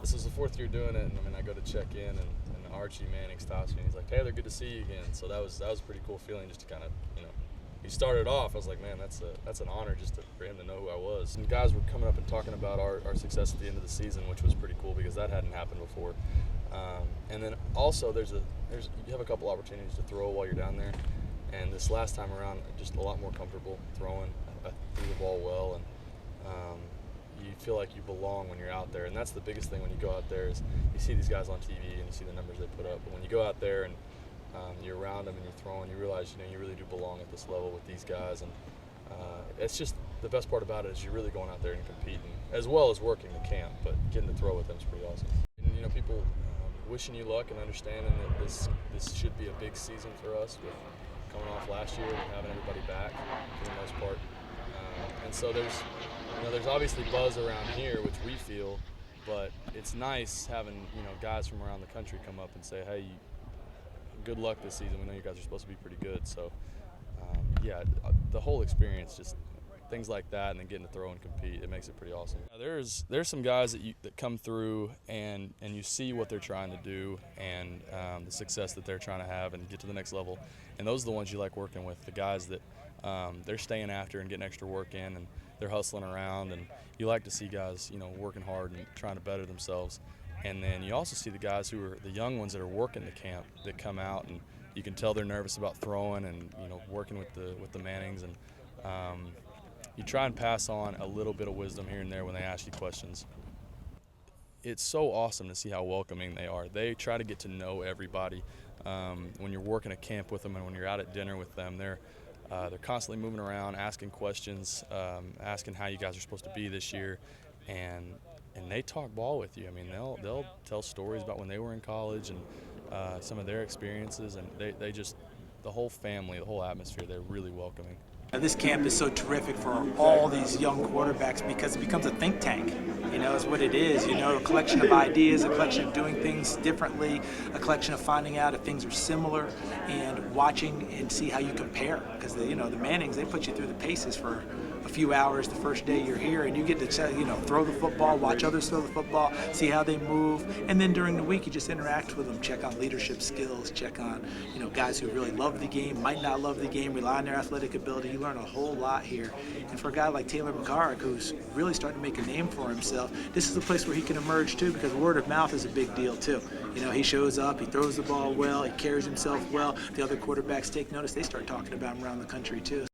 This was the 4th year doing it, and I mean, I go to check in, and Archie Manning stops me, and he's like, "Taylor, good to see you again." So that was a pretty cool feeling, just to kind of, he started off. I was like, man, that's an honor for him to know who I was. And guys were coming up and talking about our success at the end of the season, which was pretty cool because that hadn't happened before. And then also you have a couple opportunities to throw while you're down there, and this last time around, just a lot more comfortable throwing. I threw the ball well, and you feel like you belong when you're out there, and that's the biggest thing when you go out there is you see these guys on TV and you see the numbers they put up, but when you go out there and you're around them and you're throwing, you realize you really do belong at this level with these guys, and it's just the best part about it is you're really going out there and competing as well as working the camp, but getting to throw with them is pretty awesome. And, people wishing you luck and understanding that this should be a big season for us with coming off last year and having everybody back for the most part. And so there's obviously buzz around here, which we feel, but it's nice having guys from around the country come up and say, "Hey, good luck this season. We know you guys are supposed to be pretty good." So, the whole experience, just things like that, and then getting to throw and compete, it makes it pretty awesome. There's some guys that come through and you see what they're trying to do and the success that they're trying to have and get to the next level, and those are the ones you like working with. The guys that they're staying after and getting extra work in, and they're hustling around, and you like to see guys working hard and trying to better themselves. And then you also see the guys who are the young ones that are working the camp that come out, and you can tell they're nervous about throwing and working with the Mannings, and you try and pass on a little bit of wisdom here and there when they ask you questions. It's so awesome to see how welcoming they are. They try to get to know everybody. When you're working a camp with them and when you're out at dinner with them, they're constantly moving around, asking questions, asking how you guys are supposed to be this year, and they talk ball with you. I mean, they'll tell stories about when they were in college and some of their experiences, and they just, the whole family, the whole atmosphere, they're really welcoming. This camp is so terrific for all these young quarterbacks because it becomes a think tank. Is what it is. A collection of ideas, a collection of doing things differently, a collection of finding out if things are similar, and watching and see how you compare. Because the Mannings, they put you through the paces for a few hours the first day you're here, and you get to throw the football, watch others throw the football, see how they move, and then during the week you just interact with them, check on leadership skills, check on guys who really love the game, might not love the game, rely on their athletic ability. You learn a whole lot here, and for a guy like Taylor McHargue, who's really starting to make a name for himself, this is a place where he can emerge too, because word of mouth is a big deal too. He shows up, he throws the ball well, he carries himself well. The other quarterbacks take notice, they start talking about him around the country too.